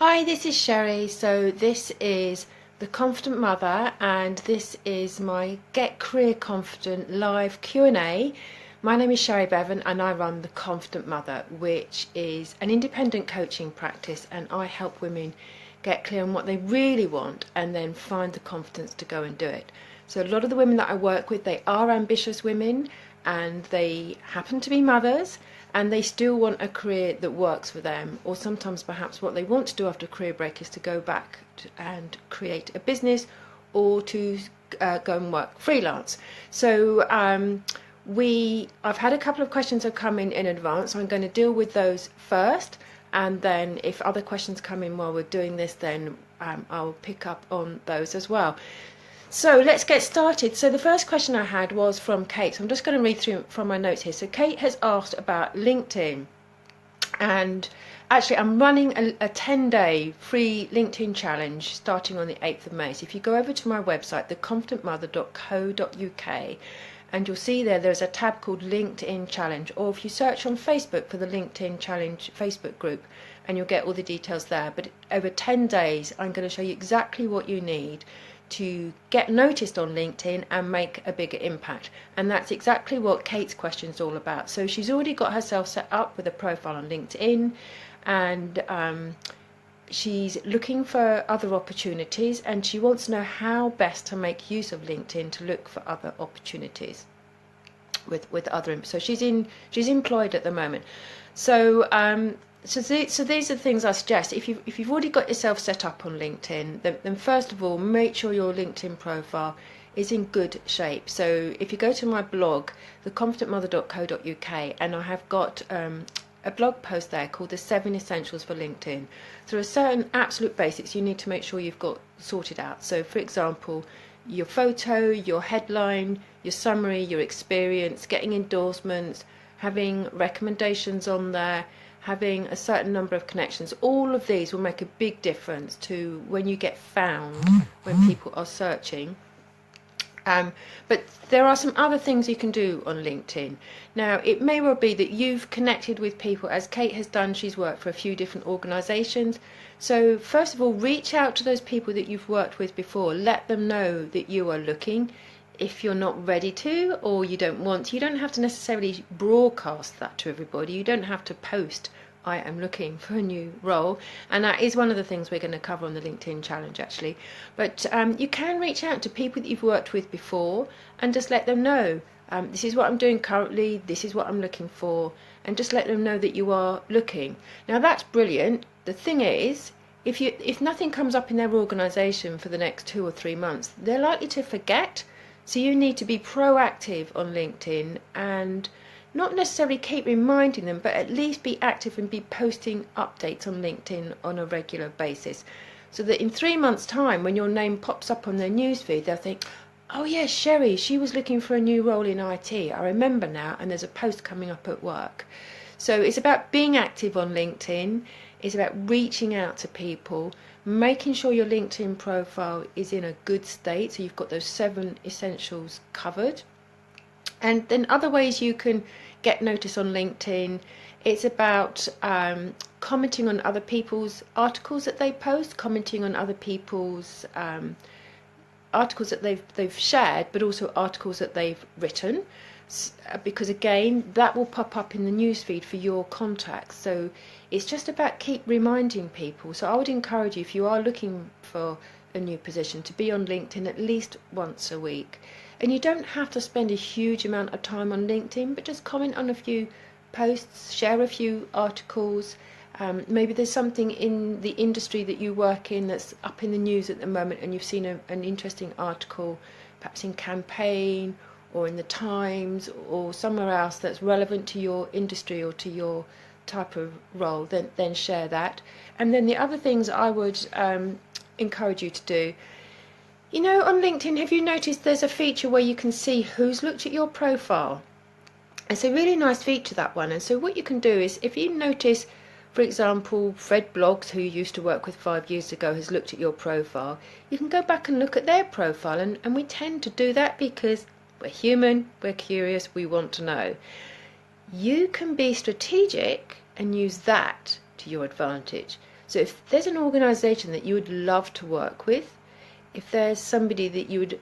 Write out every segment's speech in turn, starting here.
Hi, this is Sherry. So this is The Confident Mother, and this is my Get Career Confident live Q&A. My name is Sherry Bevan and I run The Confident Mother, which is an independent coaching practice, and I help women get clear on what they really want and then find the confidence to go and do it. So a lot of the women that I work with, they are ambitious women and they happen to be mothers, and they still want a career that works for them, or sometimes perhaps what they want to do after a career break is to go back and create a business or to go and work freelance. So I've had a couple of questions that have come in advance, so I'm going to deal with those first, and then if other questions come in while we're doing this, then I'll pick up on those as well. So let's get started. So the first question I had was from Kate. So I'm just going to read through from my notes here. So Kate has asked about LinkedIn, and actually I'm running a 10-day free LinkedIn challenge starting on the 8th of May. So if you go over to my website, theconfidentmother.co.uk, and you'll see there's a tab called LinkedIn Challenge, or if you search on Facebook for the LinkedIn Challenge Facebook group, and you'll get all the details there. But over 10 days, I'm going to show you exactly what you need to get noticed on LinkedIn and make a bigger impact. And that's exactly what Kate's question is all about. So she's already got herself set up with a profile on LinkedIn, and she's looking for other opportunities, and she wants to know how best to make use of LinkedIn to look for other opportunities with other. So she's employed at the moment. So So these are the things I suggest. If you've already got yourself set up on LinkedIn, then first of all, make sure your LinkedIn profile is in good shape. So if you go to my blog, theconfidentmother.co.uk, and I have got a blog post there called The 7 Essentials for LinkedIn. There are certain absolute basics you need to make sure you've got sorted out. So for example, your photo, your headline, your summary, your experience, getting endorsements, having recommendations on there, having a certain number of connections. All of these will make a big difference to when you get found, when people are searching. But there are some other things you can do on LinkedIn. Now, it may well be that you've connected with people, as Kate has done. She's worked for a few different organisations. So first of all, reach out to those people that you've worked with before. Let them know that you are looking. If you're not ready to, or you don't want to, you don't have to necessarily broadcast that to everybody. You don't have to post, I am looking for a new role. And that is one of the things we're going to cover on the LinkedIn challenge, actually. But you can reach out to people that you've worked with before and just let them know, this is what I'm doing currently, this is what I'm looking for, and just let them know that you are looking. Now, that's brilliant. The thing is, if nothing comes up in their organisation for the next 2 or 3 months, they're likely to forget. So you need to be proactive on LinkedIn, and not necessarily keep reminding them, but at least be active and be posting updates on LinkedIn on a regular basis, so that in 3 months' time, when your name pops up on their newsfeed, they'll think, oh yes, Sherry, she was looking for a new role in IT. I remember now, and there's a post coming up at work. So it's about being active on LinkedIn. It's about reaching out to people, making sure your LinkedIn profile is in a good state, so you've got those 7 essentials covered. And then other ways you can get notice on LinkedIn, it's about commenting on other people's articles that they post, commenting on other people's articles that they've shared, but also articles that they've written, because again, that will pop up in the newsfeed for your contacts. So it's just about keep reminding people. So I would encourage you, if you are looking for a new position, to be on LinkedIn at least once a week. And you don't have to spend a huge amount of time on LinkedIn, but just comment on a few posts, share a few articles. Maybe there's something in the industry that you work in that's up in the news at the moment, and you've seen an interesting article, perhaps in Campaign or in the Times or somewhere else that's relevant to your industry or to your type of role, then share that. And then the other things I would encourage you to do, you know, on LinkedIn, have you noticed there's a feature where you can see who's looked at your profile? It's a really nice feature, that one. And so what you can do is, if you notice, for example, Fred Blogs, who you used to work with 5 years ago, has looked at your profile, you can go back and look at their profile. And we tend to do that because we're human, we're curious, we want to know. You can be strategic and use that to your advantage. So if there's an organisation that you would love to work with, if there's somebody that you would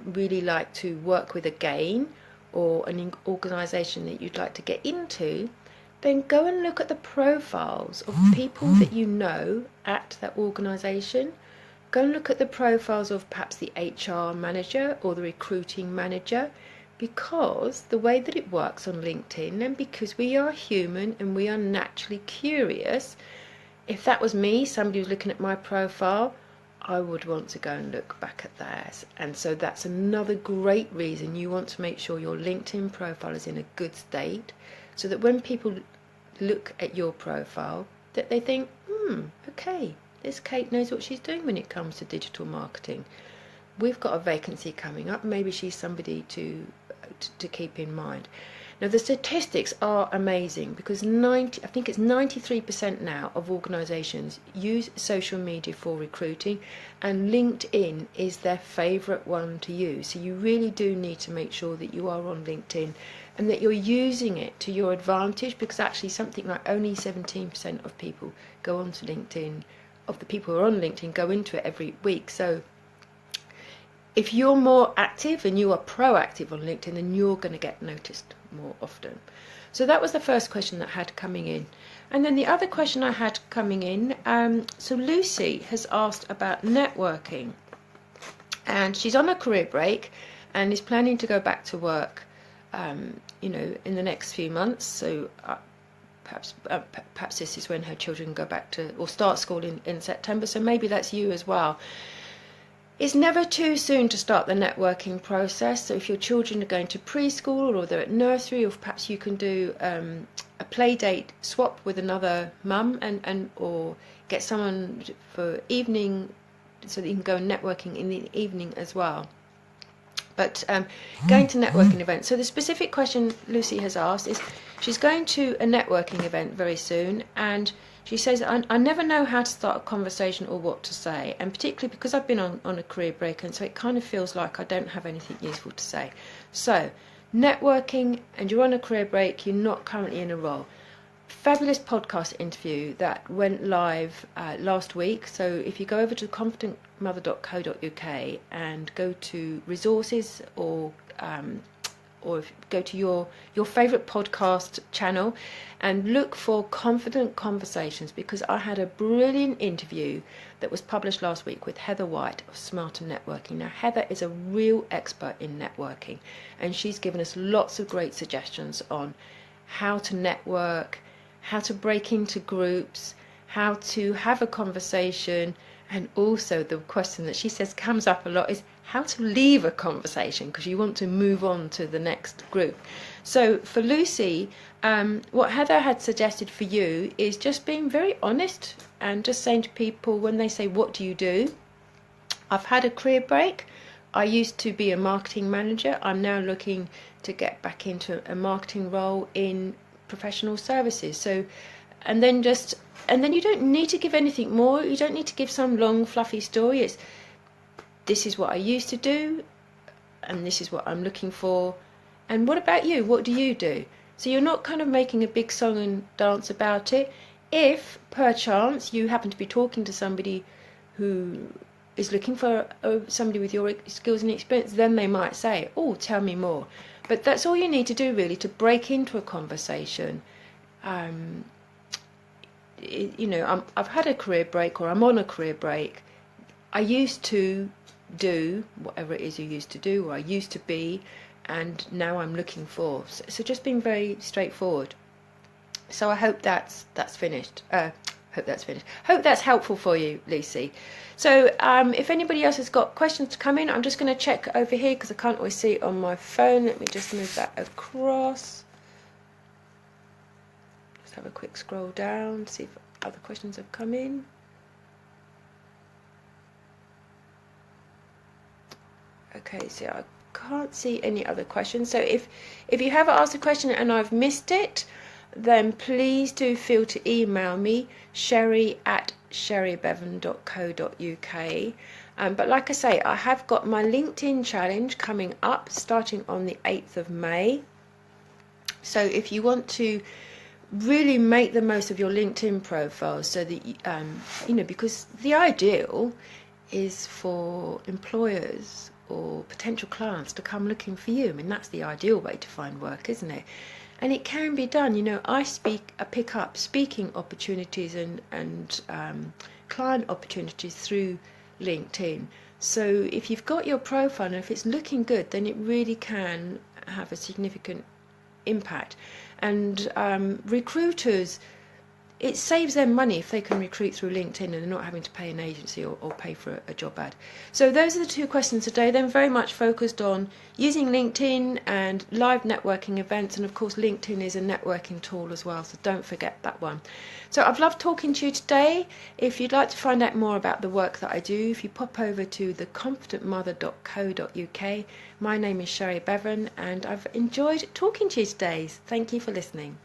really like to work with again, or an organisation that you'd like to get into, then go and look at the profiles of people that you know at that organisation. Go and look at the profiles of perhaps the HR manager or the recruiting manager, because the way that it works on LinkedIn, and because we are human and we are naturally curious, if that was me, somebody was looking at my profile, I would want to go and look back at theirs. And so that's another great reason you want to make sure your LinkedIn profile is in a good state, so that when people look at your profile, that they think, okay, this Kate knows what she's doing when it comes to digital marketing. We've got a vacancy coming up, maybe she's somebody to keep in mind. Now the statistics are amazing, because I think it's 93% now of organisations use social media for recruiting, and LinkedIn is their favourite one to use. So you really do need to make sure that you are on LinkedIn and that you're using it to your advantage, because actually something like only 17% of people go onto LinkedIn, of the people who are on LinkedIn go into it every week. So if you're more active and you are proactive on LinkedIn, then you're going to get noticed more often. So that was the first question that I had coming in. And then the other question I had coming in, so Lucy has asked about networking. And she's on a career break and is planning to go back to work, in the next few months. So perhaps this is when her children go back to, or start school in September. So maybe that's you as well. It's never too soon to start the networking process. So if your children are going to preschool, or they're at nursery, or perhaps you can do a play date swap with another mum, or get someone for evening, so that you can go networking in the evening as well. But going to networking events. So the specific question Lucy has asked is, she's going to a networking event very soon, and she says, I never know how to start a conversation or what to say, and particularly because I've been on a career break, and so it kind of feels like I don't have anything useful to say. So, networking, and you're on a career break, you're not currently in a role. Fabulous podcast interview that went live last week. So if you go over to confidentmother.co.uk and go to resources, or if you go to your favourite podcast channel and look for Confident Conversations, because I had a brilliant interview that was published last week with Heather White of Smarter Networking. Now Heather is a real expert in networking, and she's given us lots of great suggestions on how to network, how to break into groups, how to have a conversation, and also the question that she says comes up a lot is how to leave a conversation, because you want to move on to the next group. So for Lucy, what Heather had suggested for you is just being very honest and just saying to people when they say, what do you do? I've had a career break. I used to be a marketing manager. I'm now looking to get back into a marketing role in professional services. So, and then you don't need to give anything more. You don't need to give some long fluffy story. It's, this is what I used to do, and this is what I'm looking for, and what about you? What do you do? So you're not kind of making a big song and dance about it. If perchance you happen to be talking to somebody who is looking for somebody with your skills and experience, then they might say, oh, tell me more. But that's all you need to do really to break into a conversation. I've had a career break, or I'm on a career break. I used to do whatever it is you used to do, or I used to be, and now I'm looking for. So just being very straightforward. So I hope that's finished. Hope that's helpful for you, Lucy. So if anybody else has got questions to come in, I'm just going to check over here because I can't always see it on my phone. Let me just move that across. Just have a quick scroll down, see if other questions have come in. Okay, so I can't see any other questions. So if you have asked a question and I've missed it, then please do feel to email me, sherry@sherrybevan.co.uk. But like I say, I have got my LinkedIn challenge coming up starting on the 8th of May. So if you want to really make the most of your LinkedIn profile so that because the ideal is for employers or potential clients to come looking for you. I mean, that's the ideal way to find work, isn't it? And it can be done. I pick up speaking opportunities and client opportunities through LinkedIn. So if you've got your profile and if it's looking good, then it really can have a significant impact. And recruiters, it saves them money if they can recruit through LinkedIn and they're not having to pay an agency or pay for a job ad. So those are the two questions today. Then very much focused on using LinkedIn and live networking events, and of course LinkedIn is a networking tool as well, so don't forget that one. So I've loved talking to you today. If you'd like to find out more about the work that I do, if you pop over to theconfidentmother.co.uk. My name is Sherry Bevan and I've enjoyed talking to you today. Thank you for listening.